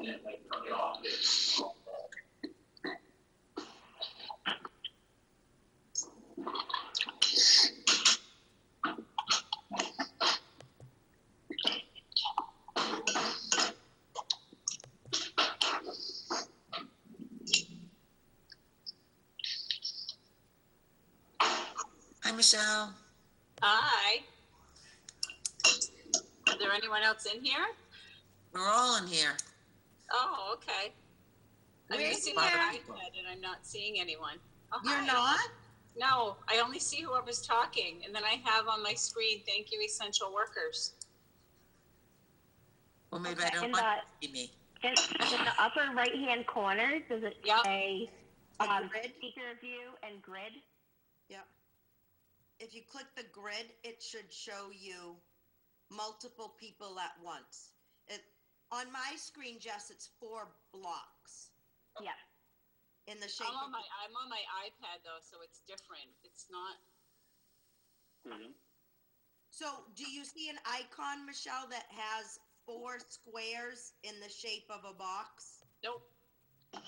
Hi, Michelle. Hi. Is there anyone else in here? We're all in here. Oh, okay. I'm We're using my here. iPad and I'm not seeing anyone. Oh, You're hi. not? No, I only see whoever's talking, and then I have on my screen, thank you, essential workers. Well, maybe Okay, I don't and want to see me. In the upper right-hand corner, does it Yep. say Grid? speaker view and grid? Yeah. If you click the grid, it should show you multiple people at once. On my screen, Jess, it's 4 blocks Yeah. in the shape I'm on my iPad though, so it's different. It's not. So do you see an icon, Michelle, that has 4 squares in the shape of a box? Nope.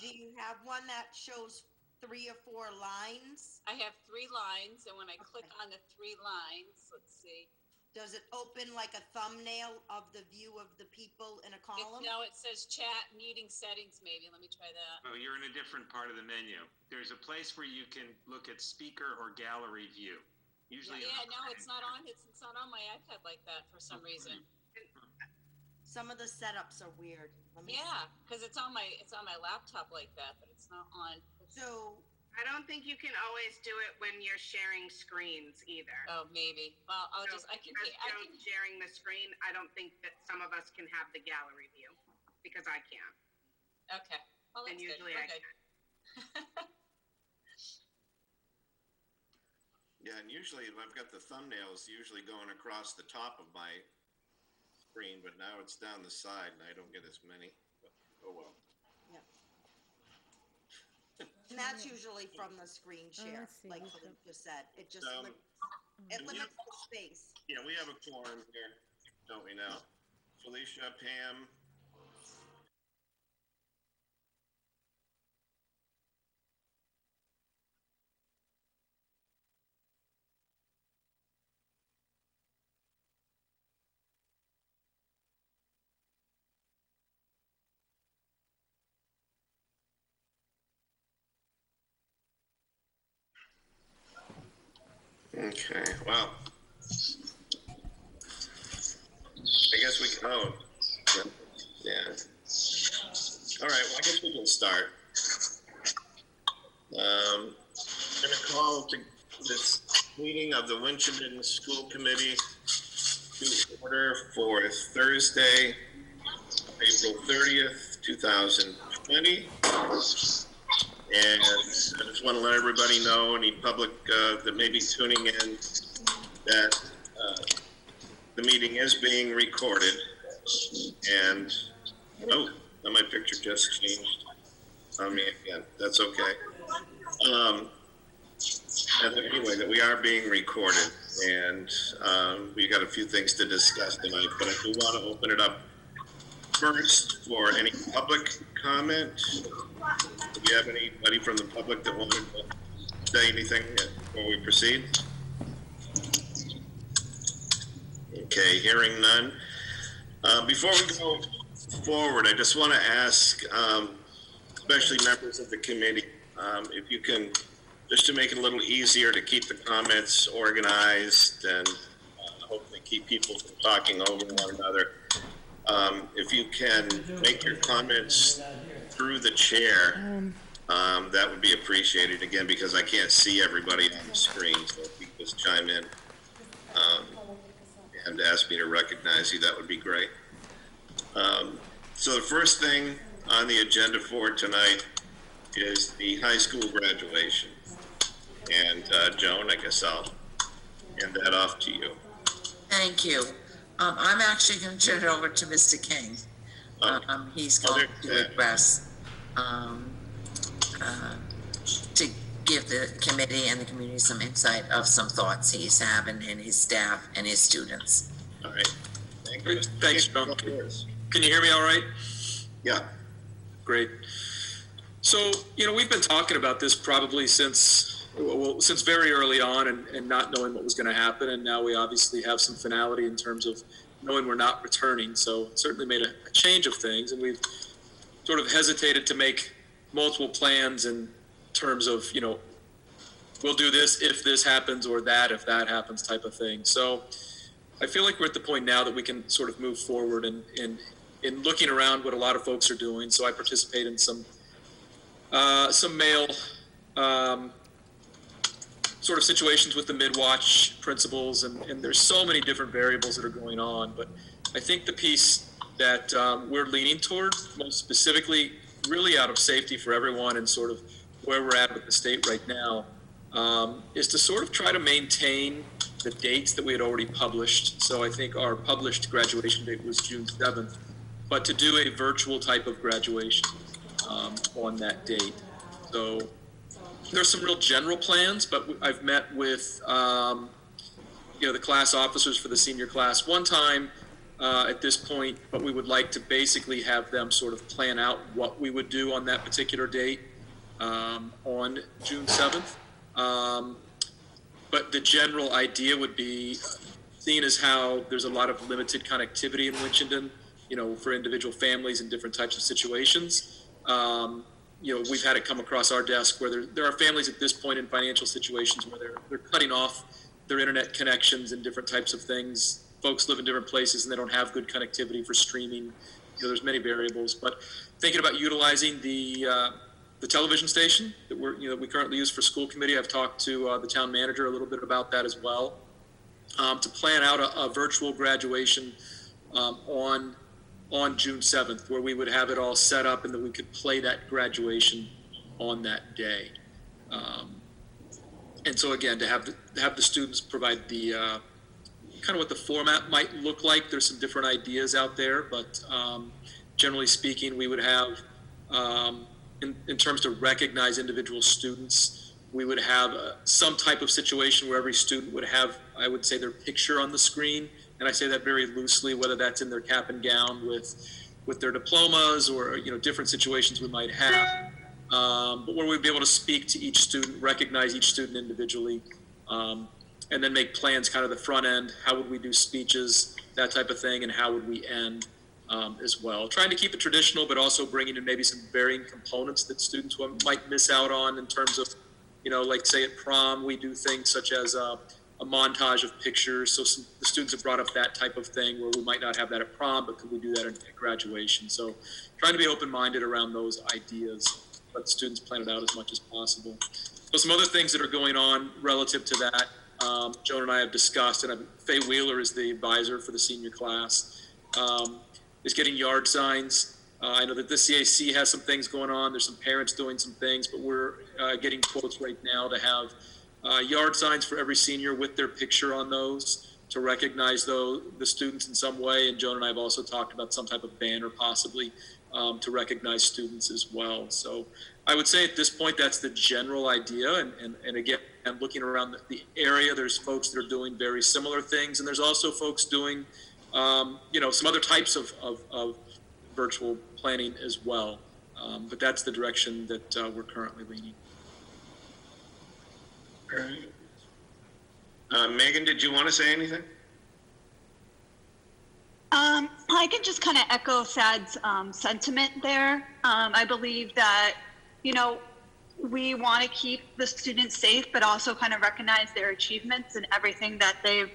Do you have one that shows 3 or 4 lines? I have 3 lines, and when I click on the 3 lines, let's see. Does it open like a thumbnail of the view of the people in a column? No, it says chat meeting settings maybe. Let me try that. Oh, you're in a different part of the menu. There's a place where you can look at speaker or gallery view. Usually. Yeah, no, it's not on. It's not on my iPad like that for some reason. Some of the setups are weird. Yeah, because it's on my laptop like that, but it's not on. So I don't think you can always do it when you're sharing screens either. Oh, maybe. Well, I can. Sharing the screen. I don't think that some of us can have the gallery view because I can't. Okay. Well, and usually I can. Yeah, and usually I've got the thumbnails usually going across the top of my screen, but now it's down the side and I don't get as many. But, oh well. Yeah. And that's usually from the screen share, like Philippe just said. It just limits the space. Yeah, we have a quorum here, don't we now? Felicia, Pam. Okay, well, I guess we can, yeah. All right, well, I guess we can start. I'm going to call to this meeting of the Winchendon School Committee to order for Thursday, April 30th, 2020. And I just want to let everybody know, any public that may be tuning in, that the meeting is being recorded. And, oh, my picture just changed on me again. That's okay. And anyway, that we are being recorded. And we got a few things to discuss tonight, but I do want to open it up first for any public comment. Do you have anybody from the public that wanted to say anything before we proceed? Okay, hearing none. Before we go forward, I just want to ask, especially members of the committee, if you can, just to make it a little easier to keep the comments organized and hopefully keep people from talking over one another. If you can make your comments through the chair, that would be appreciated, again, because I can't see everybody on the screen, so if you just chime in and ask me to recognize you, that would be great. So the first thing on the agenda for tonight is the high school graduation. And Joan, I guess I'll hand that off to you. Thank you. I'm actually going to turn it over to Mr. King. He's going to address, to give the committee and the community some insight of some thoughts he's having and his staff and his students. All right. Thank you. Thanks, Joan. Can you hear me all right? Yeah. Great. So, we've been talking about this probably since very early on and not knowing what was going to happen. And now we obviously have some finality in terms of knowing we're not returning. So it certainly made a change of things. And we've sort of hesitated to make multiple plans in terms of, we'll do this if this happens, or that if that happens, type of thing. So I feel like we're at the point now that we can sort of move forward in looking around what a lot of folks are doing. So I participate in some mail sort of situations with the mid-watch principals, and there's so many different variables that are going on. But I think the piece that we're leaning toward, most specifically, really out of safety for everyone and sort of where we're at with the state right now, is to sort of try to maintain the dates that we had already published. So I think our published graduation date was June 7th, but to do a virtual type of graduation on that date. So there's some real general plans, but I've met with the class officers for the senior class one time at this point, but we would like to basically have them sort of plan out what we would do on that particular date on June 7th. But the general idea would be, seeing as how there's a lot of limited connectivity in Winchendon, for individual families in different types of situations. We've had it come across our desk where there are families at this point in financial situations where they're cutting off their internet connections and different types of things. Folks live in different places and they don't have good connectivity for streaming. There's many variables, but thinking about utilizing the television station that we currently use for school committee. I've talked to the town manager a little bit about that as well, to plan out a virtual graduation on June 7th, where we would have it all set up and that we could play that graduation on that day. And so again, to have the students provide the kind of what the format might look like. There's some different ideas out there, but generally speaking, we would have, in terms to recognize individual students, we would have some type of situation where every student would have, I would say, their picture on the screen. And I say that very loosely, whether that's in their cap and gown with their diplomas or, different situations we might have. But where we'd be able to speak to each student, recognize each student individually, and then make plans kind of the front end. How would we do speeches, that type of thing, and how would we end as well. Trying to keep it traditional, but also bringing in maybe some varying components that students might miss out on in terms of, like say at prom, we do things such as a montage of pictures. So the students have brought up that type of thing where we might not have that at prom, but could we do that at graduation? So trying to be open-minded around those ideas, let the students plan it out as much as possible. So some other things that are going on relative to that, Joan and I have discussed, and Faye Wheeler is the advisor for the senior class, is getting yard signs. I know that the CAC has some things going on. There's some parents doing some things, but we're getting quotes right now to have yard signs for every senior with their picture on those to recognize the students in some way. And Joan and I have also talked about some type of banner possibly to recognize students as well. So I would say at this point, that's the general idea. And again, I'm looking around the area, there's folks that are doing very similar things. And there's also folks doing, some other types of virtual planning as well. But that's the direction that we're currently leaning. All right. Megan, did you want to say anything? I can just kind of echo Thad's sentiment there. I believe that, we want to keep the students safe, but also kind of recognize their achievements and everything that they've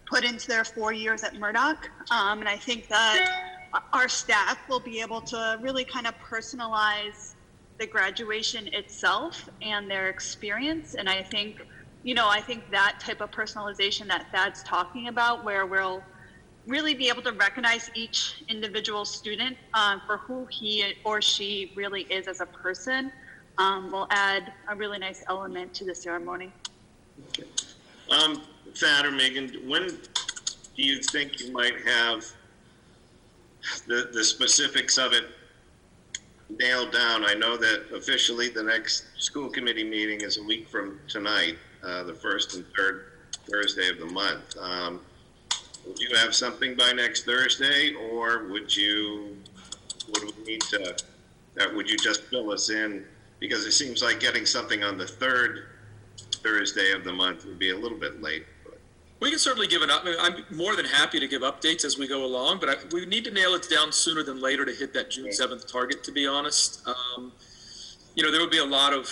put into their 4 years at Murdoch. And I think that our staff will be able to really kind of personalize the graduation itself and their experience. And I think, that type of personalization that Thad's talking about, where we'll really be able to recognize each individual student for who he or she really is as a person, will add a really nice element to the ceremony. Okay. Thad or Megan, when do you think you might have the specifics of it nailed down? I know that officially the next school committee meeting is a week from tonight, the first and third Thursday of the month. Would you have something by next Thursday, or would we need to would you just fill us in? Because it seems like getting something on the third Thursday of the month would be a little bit late. But. We can certainly give I'm more than happy to give updates as we go along, but we need to nail it down sooner than later to hit that June 7th target, to be honest. There would be a lot of,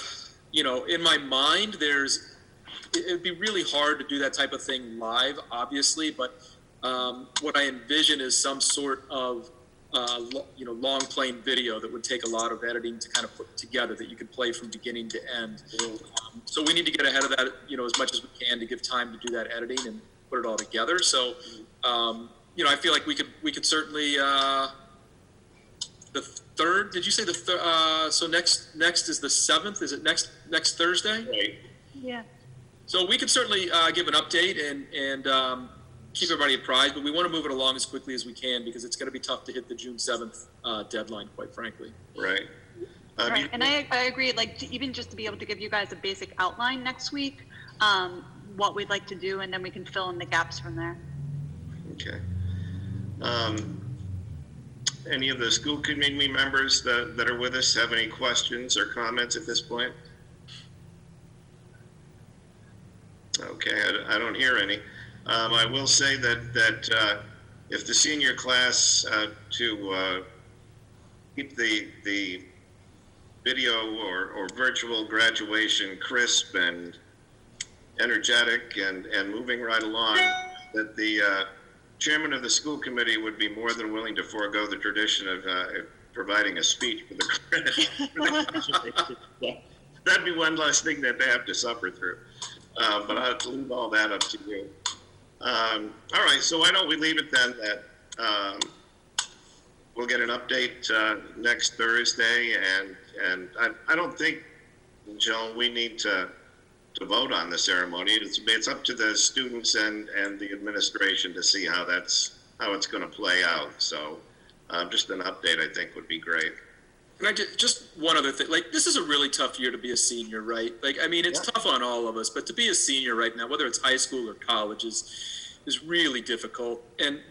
in my mind, it would be really hard to do that type of thing live, obviously, but what I envision is some sort of long playing video that would take a lot of editing to kind of put together that you could play from beginning to end. So we need to get ahead of that, as much as we can to give time to do that editing and put it all together. So, I feel like we could certainly, the third, did you say the third? So next is the 7th. Is it next Thursday? Right. Yeah. So we could certainly give an update and keep everybody apprised, but we want to move it along as quickly as we can because it's going to be tough to hit the June 7th deadline, quite frankly. Right. Right. And I agree, even just to be able to give you guys a basic outline next week, what we'd like to do, and then we can fill in the gaps from there. Okay. Any of the school committee members that are with us have any questions or comments at this point? Okay, I don't hear any. I will say that if the senior class to keep the video or virtual graduation crisp and energetic and moving right along, that the chairman of the school committee would be more than willing to forego the tradition of providing a speech for the that'd be one less thing that they have to suffer through. But I'll leave all that up to you. All right, so why don't we leave it then that we'll get an update next Thursday, and I don't think, Joan, we need to vote on the ceremony. It's up to the students and the administration to see how it's going to play out. So just an update, I think, would be great. And just one other thing, this is a really tough year to be a senior, right? It's tough on all of us, but to be a senior right now, whether it's high school or college, is really difficult. And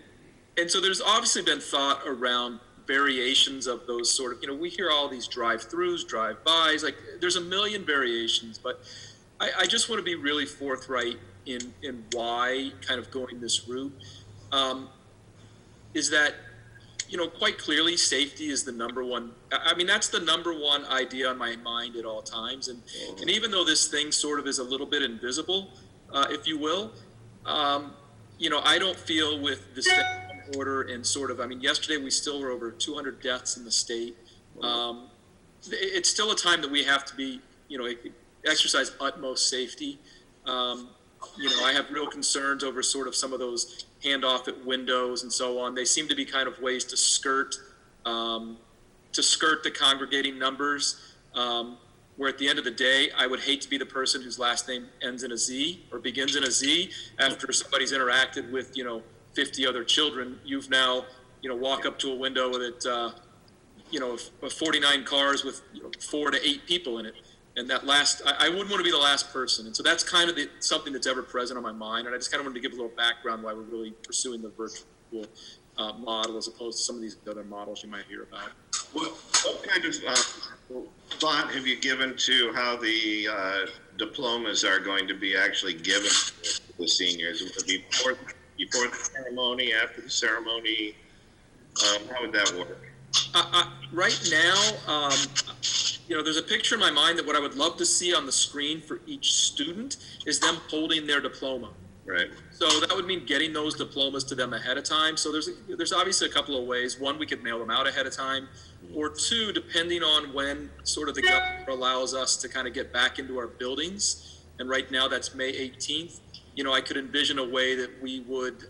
so there's obviously been thought around variations of those sort of, we hear all these drive-throughs, drive-bys, there's a million variations, but I just want to be really forthright in why kind of going this route. Is that, quite clearly safety is the number one. That's the number one idea on my mind at all times. And even though this thing sort of is a little bit invisible, if you will, I don't feel with the stay-at-home order and sort of, yesterday we still were over 200 deaths in the state. It's still a time that we have to be, exercise utmost safety. I have real concerns over sort of some of those handoff at windows and so on. They seem to be kind of ways to skirt the congregating numbers. Where at the end of the day, I would hate to be the person whose last name ends in a Z or begins in a Z after somebody's interacted with, 50 other children. You've now, walk up to a window that, 49 cars with 4 to 8 people in it. And that I wouldn't want to be the last person. And so that's kind of something that's ever present on my mind. And I just kind of wanted to give a little background why we're really pursuing the virtual model as opposed to some of these other models you might hear about. What kind of thought have you given to how the diplomas are going to be actually given to the seniors? Would it be before the ceremony, after the ceremony? How would that work? Right now, there's a picture in my mind that what I would love to see on the screen for each student is them holding their diploma. Right. So that would mean getting those diplomas to them ahead of time. So there's obviously a couple of ways. One, we could mail them out ahead of time. Or two, depending on when sort of the government allows us to kind of get back into our buildings. And right now that's May 18th. I could envision a way that we would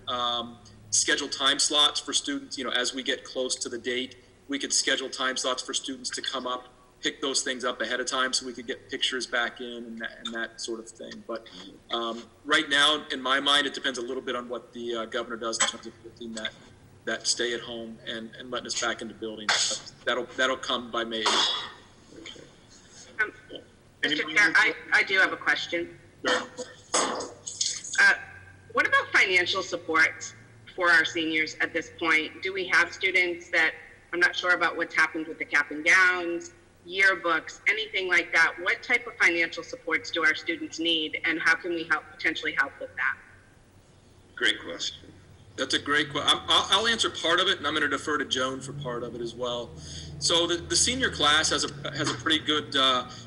schedule time slots for students, as we get close to the date. We could schedule time slots for students to come up, pick those things up ahead of time so we could get pictures back in and that sort of thing. But right now, in my mind, it depends a little bit on what the governor does in terms of lifting that stay at home and letting us back into buildings. That'll come by May 8th. Mr. Chair, I do have a question. Sure. What about financial support for our seniors at this point? Do we have students that I'm not sure about what's happened with the cap and gowns, yearbooks, anything like that. What type of financial supports do our students need, and how can we potentially help with that? Great question. That's a great question. I'll answer part of it, and I'm going to defer to Joan for part of it as well. So the senior class has a pretty good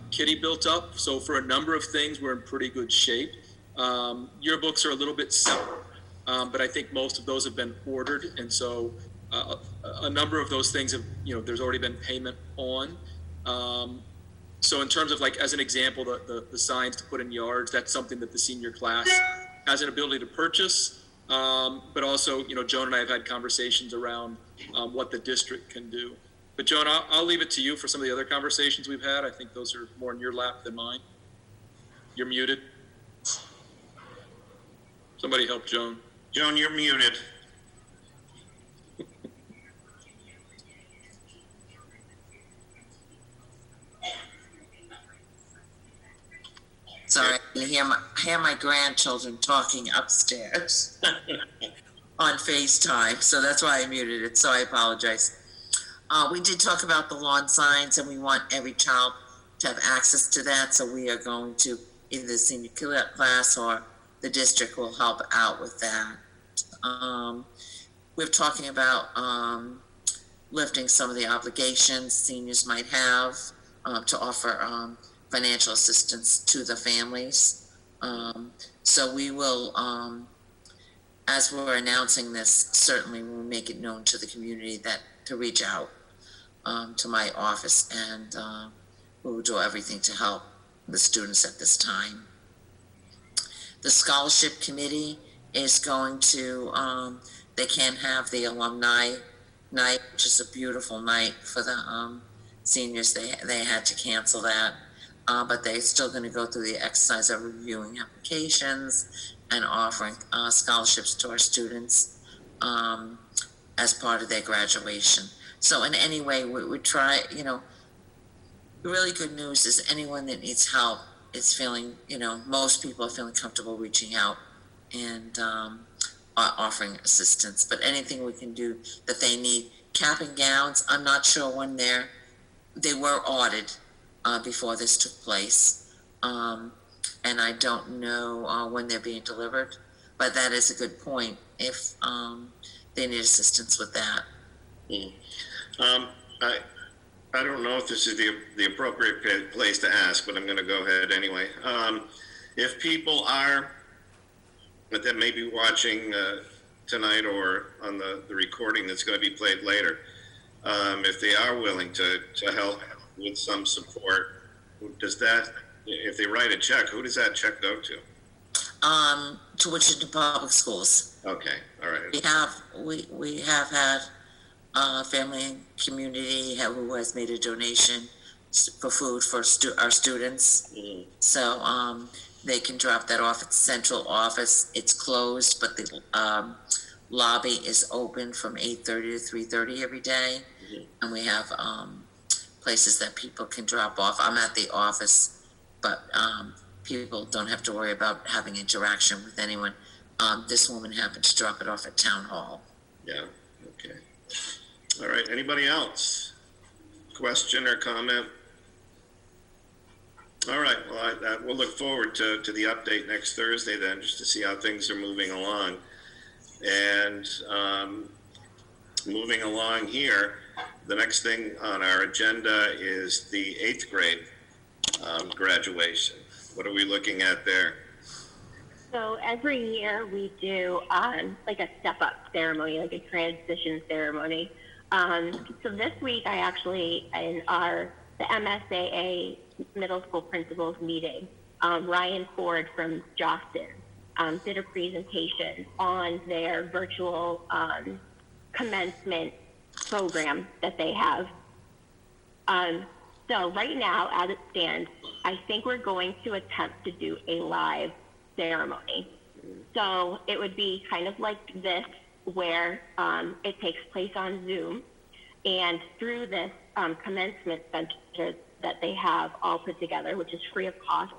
kitty built up. So for a number of things, we're in pretty good shape. Yearbooks are a little bit separate, but I think most of those have been ordered, and so a number of those things have, there's already been payment on. So in terms of, like, as an example, the signs to put in yards, that's something that the senior class has an ability to purchase. But also, Joan and I have had conversations around what the district can do. But Joan, I'll leave it to you for some of the other conversations we've had. I think those are more in your lap than mine. You're muted. Somebody help Joan. Joan, you're muted. Sorry, I can hear my grandchildren talking upstairs on FaceTime, so that's why I muted it, so I apologize. We did talk about the lawn signs, and we want every child to have access to that, so we are going to, either the senior class or the district will help out with that. We're talking about lifting some of the obligations seniors might have to offer financial assistance to the families. So we will, as we're announcing this, certainly we'll make it known to the community that to reach out to my office, and we will do everything to help the students at this time. The scholarship committee is going to, they can't have the alumni night, which is a beautiful night for the seniors. They had to cancel that. But they're still going to go through the exercise of reviewing applications and offering scholarships to our students as part of their graduation. So in any way, we try, the really good news is anyone that needs help is feeling, most people are feeling comfortable reaching out and offering assistance. But anything we can do that they need. Cap and gowns, I'm not sure when they were audited before this took place. And I don't know when they're being delivered, but that is a good point if they need assistance with that. I don't know if this is the appropriate place to ask, but I'm going to go ahead anyway. If people are that may be watching tonight or on the recording that's going to be played later, if they are willing to help with some support, does that, if they write a check, who does that check go to? To Wichita Public Schools. Okay, all right. We have had family and community who has made a donation for food for our students. Mm-hmm. So they can drop that off at the central office. It's closed, but the lobby is open from 8:30 to 3:30 every day. Mm-hmm. And we have places that people can drop off. I'm at the office, but people don't have to worry about having interaction with anyone. This woman happened to drop it off at Town Hall. Yeah, okay. All right, anybody else? Question or comment? All right, well, we'll look forward to the update next Thursday then, just to see how things are moving along. And moving along here, the next thing on our agenda is the 8th grade graduation. What are we looking at there? So every year we do like a step-up ceremony, like a transition ceremony. So this week I actually, in the MSAA middle school principals meeting, Ryan Ford from Jostin did a presentation on their virtual commencement program that they have. So right now, as it stands, I think we're going to attempt to do a live ceremony. So it would be kind of like this, where it takes place on Zoom, and through this commencement center that they have all put together, which is free of cost,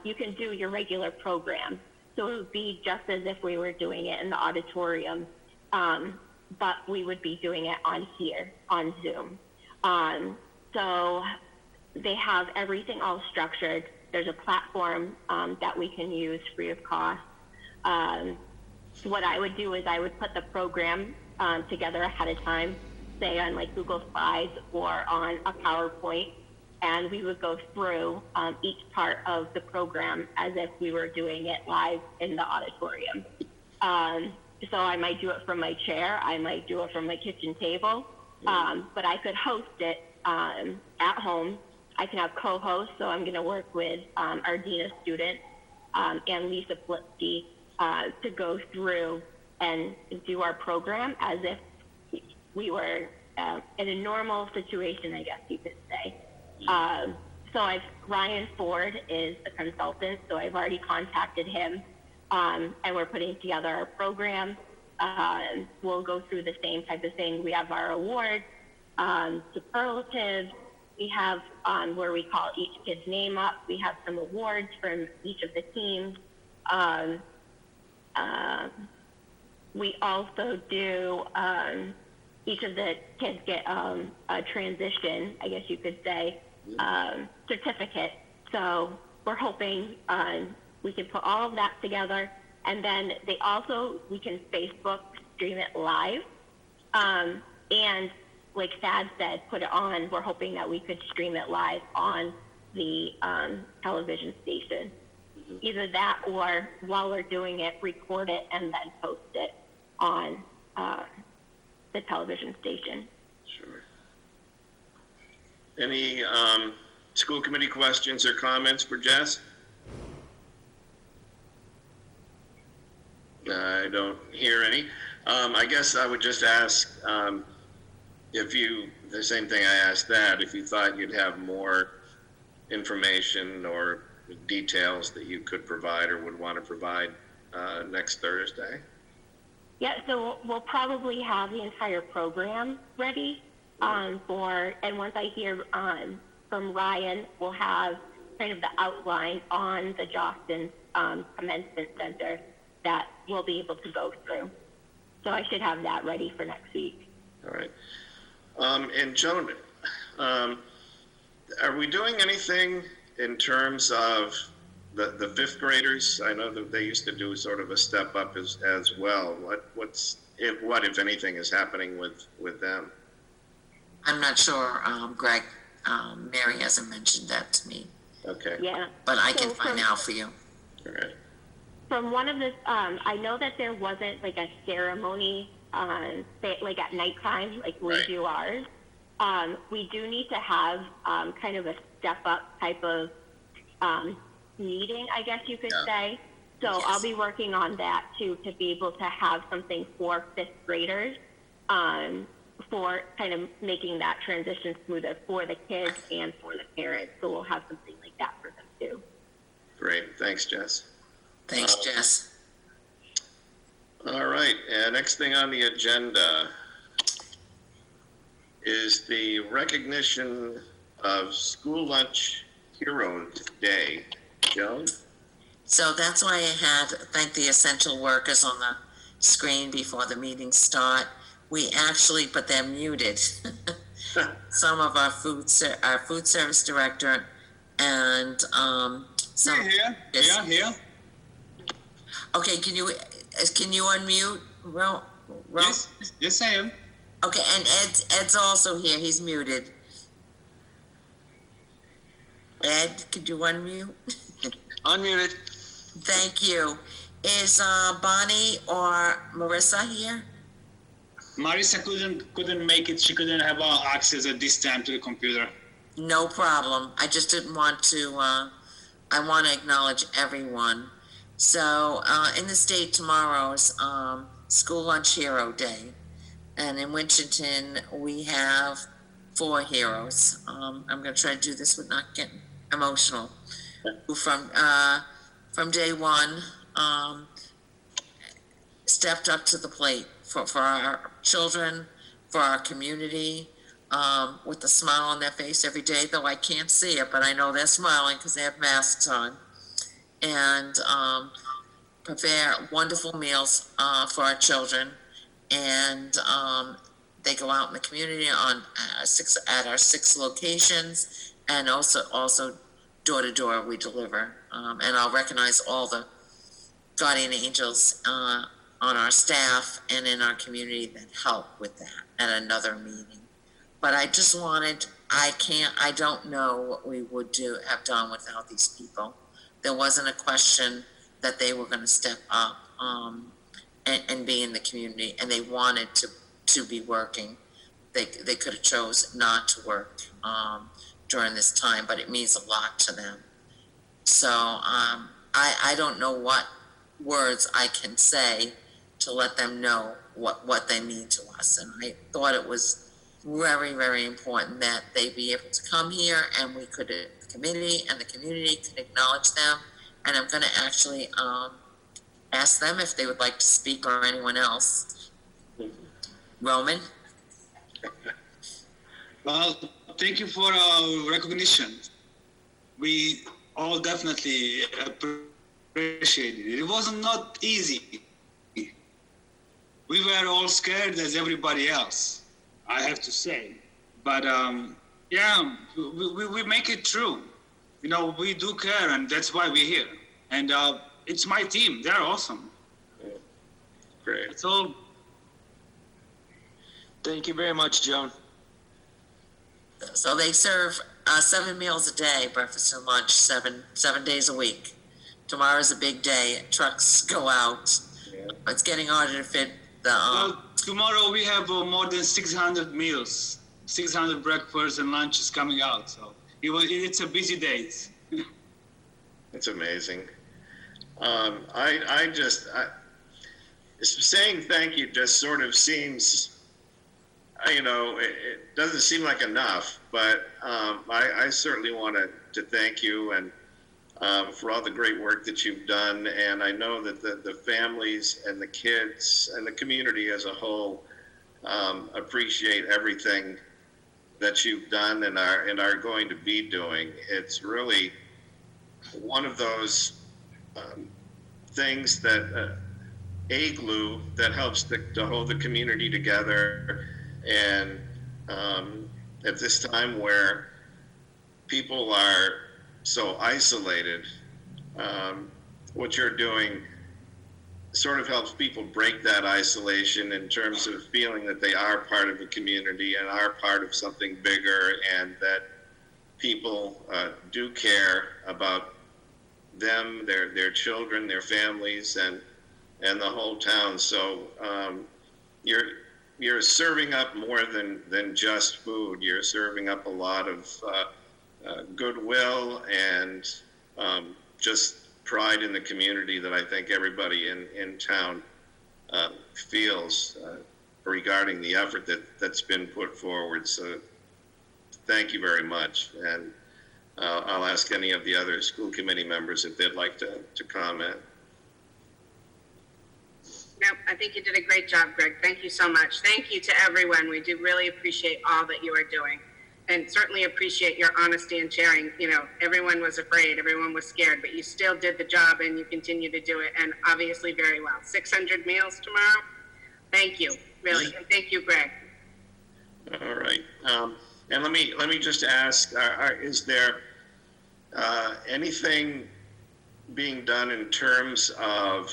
you can do your regular program. So it would be just as if we were doing it in the auditorium. but we would be doing it on here, on Zoom. So they have everything all structured. There's a platform that we can use free of cost. What I would do is I would put the program together ahead of time, say on like Google Slides or on a PowerPoint, and we would go through each part of the program as if we were doing it live in the auditorium. So I might do it from my chair, I might do it from my kitchen table, but I could host it at home. I can have co-hosts, so I'm going to work with our Dean of Students and Lisa Flipsky to go through and do our program as if we were in a normal situation, I guess you could say. So Ryan Ford is a consultant, so I've already contacted him, and we're putting together our program. We'll go through the same type of thing. We have our awards, superlatives. We have where we call each kid's name up. We have some awards from each of the teams. We also do, each of the kids get a transition, I guess you could say, certificate. So we're hoping we can put all of that together. And then we can Facebook stream it live. And like Thad said, put it on. We're hoping that we could stream it live on the television station. Either that or while we're doing it, record it and then post it on the television station. Sure. Any school committee questions or comments for Jess? I don't hear any. I guess I would just ask the same thing I asked that, if you thought you'd have more information or details that you could provide or would want to provide next Thursday. Yeah, so we'll probably have the entire program ready and once I hear from Ryan, we'll have kind of the outline on the Jostens Commencement Center that we'll be able to go through. So I should have that ready for next week. All right. And Joan, are we doing anything in terms of the fifth graders? I know that they used to do sort of a step up as well. What if anything is happening with them? I'm not sure, Greg. Mary hasn't mentioned that to me. Okay. Yeah. But I can find out for you. All right. From one of the, I know that there wasn't like a ceremony, like at nighttime, like we do ours. We do need to have kind of a step up type of meeting, I guess you could say. So yes. I'll be working on that too, to be able to have something for fifth graders, for kind of making that transition smoother for the kids and for the parents. So we'll have something like that for them too. Great. Thanks, Jess. Thanks, Jess. All right. Next thing on the agenda is the recognition of School Lunch Heroes Day. Joan? So that's why I had thank the essential workers on the screen before the meeting start. We actually, but they're muted. Some of our food service director and some. Here. Okay, can you unmute? Yes, I am. Okay, and Ed's also here. He's muted. Ed, could you unmute? Unmuted. Thank you. Is Bonnie or Marissa here? Marissa couldn't make it. She couldn't have access at this time to the computer. No problem. I just didn't want to. I want to acknowledge everyone. So in the state tomorrow is School Lunch Hero Day, and in Winchendon we have 4 heroes. I'm going to try to do this with not getting emotional. Who from day one stepped up to the plate for our children, for our community, with a smile on their face every day, though I can't see it, but I know they're smiling because they have masks on. And prepare wonderful meals for our children. and they go out in the community on at our 6 locations, and also door to door we deliver. And I'll recognize all the guardian angels on our staff and in our community that help with that at another meeting. But I just wanted, I don't know what we would have done without these people. There wasn't a question that they were going to step up and be in the community, and they wanted to be working. They could have chose not to work during this time, but it means a lot to them. So I don't know what words I can say to let them know what they mean to us. And I thought it was very, very important that they be able to come here and we could, the committee and the community could acknowledge them. And I'm going to actually ask them if they would like to speak, or anyone else. Roman? Well, thank you for recognition. We all definitely appreciate it. It was not easy. We were all scared as everybody else, I have to say. But yeah, we make it through. You know, we do care, and that's why we're here. And it's my team. They're awesome. Great. That's all. Thank you very much, Joan. So they serve 7 meals a day, breakfast and lunch, seven days a week. Tomorrow's a big day. Trucks go out. Yeah. It's getting harder to fit the. Well, tomorrow we have more than 600 meals, 600 breakfasts and lunches coming out. So it's a busy day. It's amazing. Saying thank you just sort of seems, it doesn't seem like enough, but I certainly want to thank you and for all the great work that you've done. And I know that the families and the kids and the community as a whole appreciate everything that you've done and are going to be doing. It's really one of those things that a glue that helps to hold the community together. And at this time where people are so isolated, what you're doing sort of helps people break that isolation in terms of feeling that they are part of the community and are part of something bigger, and that people do care about them, their children, their families, and the whole town. So you're serving up more than just food. You're serving up a lot of goodwill and just pride in the community that I think everybody in town feels regarding the effort that's been put forward. So thank you very much. And I'll ask any of the other school committee members if they'd like to comment. No, I think you did a great job, Greg. Thank you so much. Thank you to everyone. We do really appreciate all that you are doing, and certainly appreciate your honesty and sharing. Everyone was afraid, everyone was scared, but you still did the job and you continue to do it, and obviously very well. 600 meals tomorrow. Thank you, really. And thank you, Greg. All right. And let me just ask, is there anything being done in terms of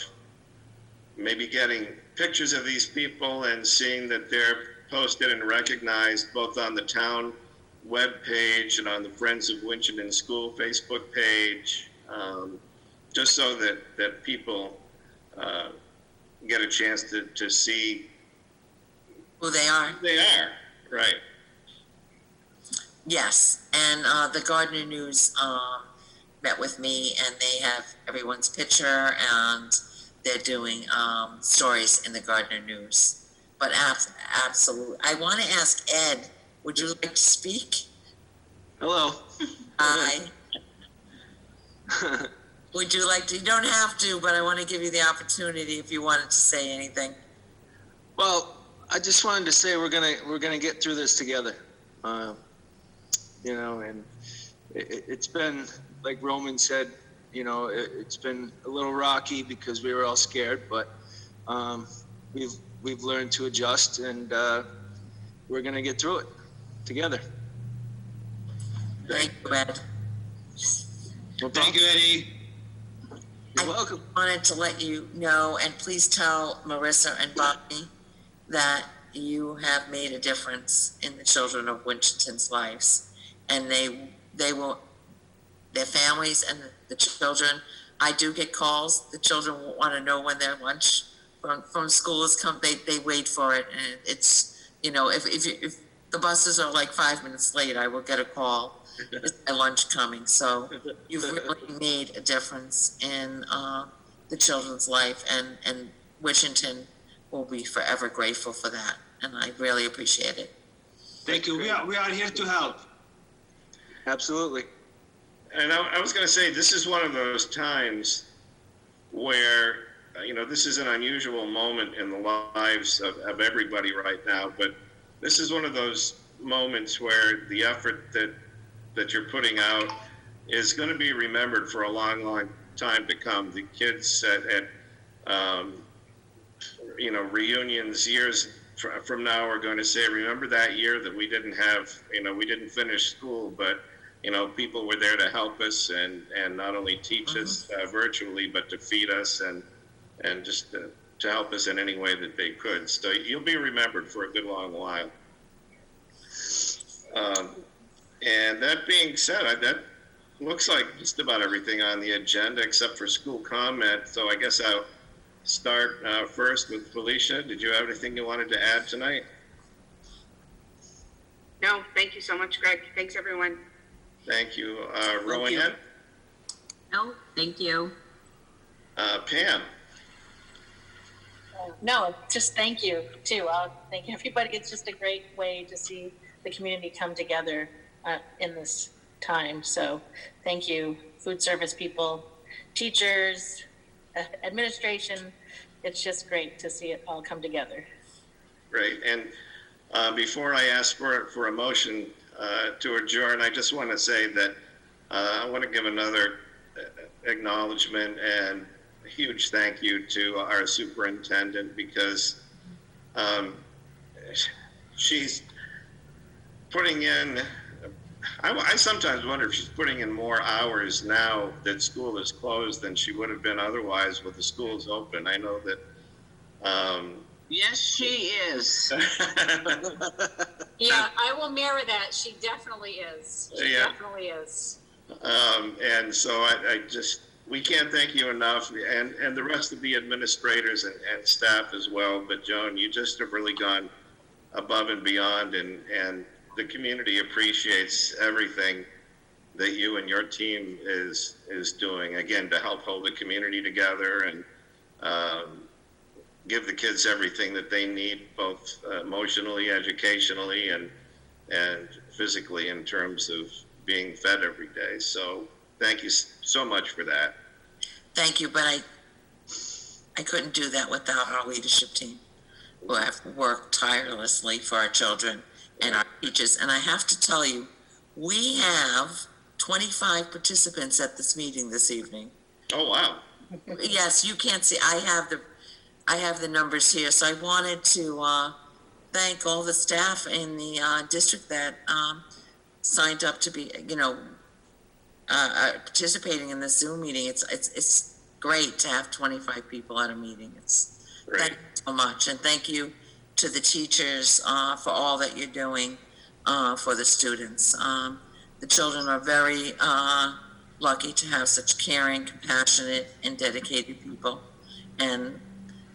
maybe getting pictures of these people and seeing that they're posted and recognized both on the town webpage and on the Friends of Winchendon School Facebook page, just so that people get a chance to see who they are. They are, right. Yes, and the Gardner News met with me, and they have everyone's picture, and they're doing stories in the Gardner News. But absolutely, I want to ask Ed, would you like to speak? Hello. Hi. Would you like to? You don't have to, but I want to give you the opportunity if you wanted to say anything. Well, I just wanted to say we're gonna get through this together. And it's been, like Roman said, it's been a little rocky because we were all scared, but we've we've learned to adjust, and we're going to get through it together. Thank you, Ed. No Thank you, Eddie. You're welcome. I wanted to let you know, and please tell Marissa and Bobby that you have made a difference in the children of Winchendon's lives, and they will, their families and the children. I do get calls. The children want to know when their lunch from school is come. They wait for it, and it's, you know, if the buses are like 5 minutes late, I will get a call. Is my lunch coming? So you've really made a difference in the children's life, and Winchendon will be forever grateful for that, and I really appreciate it. Thank you. We are here to help. Absolutely. And I was going to say, this is one of those times where, you know, this is an unusual moment in the lives of everybody right now, but this is one of those moments where the effort that you're putting out is going to be remembered for a long, long time to come. The kids at you know, reunions years from now are going to say, remember that year that we didn't have, you know, we didn't finish school, but you know, people were there to help us and not only teach us virtually, but to feed us and just to help us in any way that they could. So you'll be remembered for a good long while. And that being said, that looks like just about everything on the agenda except for school comment. So I guess I'll start first with Felicia. Did you have anything you wanted to add tonight? No, thank you so much, Greg. Thanks, everyone. Thank you. Rowan? No, thank you. Pam? No, just thank you too. Thank everybody. It's just a great way to see the community come together in this time. So thank you, food service people, teachers, administration. It's just great to see it all come together. Great. And before I ask for a motion to adjourn, I just want to say that I want to give another acknowledgement and a huge thank you to our superintendent, because she's putting in, I sometimes wonder if she's putting in more hours now that school is closed than she would have been otherwise with the schools open. I know that Yes, she is. Yeah, I will mirror that. She definitely is. She Yeah. definitely is. And so I just, we can't thank you enough, and the rest of the administrators and staff as well. But Joan, you just have really gone above and beyond, and the community appreciates everything that you and your team is doing, again, to help hold the community together and give the kids everything that they need, both emotionally, educationally, and physically in terms of being fed every day. So thank you so much for that. Thank you, but I couldn't do that without our leadership team, who have worked tirelessly for our children and our teachers. And I have to tell you, we have 25 participants at this meeting this evening. Oh, wow. Yes, you can't see. I have the numbers here. So I wanted to thank all the staff in the district that signed up to be, participating in this Zoom meeting. It's great to have 25 people at a meeting. Thank you so much, and thank you to the teachers for all that you're doing for the students. The children are very lucky to have such caring, compassionate, and dedicated people, and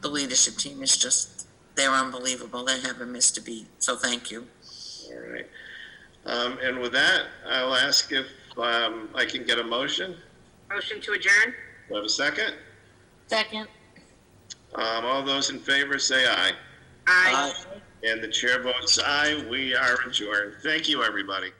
the leadership team is just, they're unbelievable. They haven't missed a beat, so thank you. All right. And with that, I'll ask if I can get a motion. Motion to adjourn? Do I have a second? Second. All those in favor say aye. Aye. And the chair votes aye. We are adjourned. Thank you, everybody.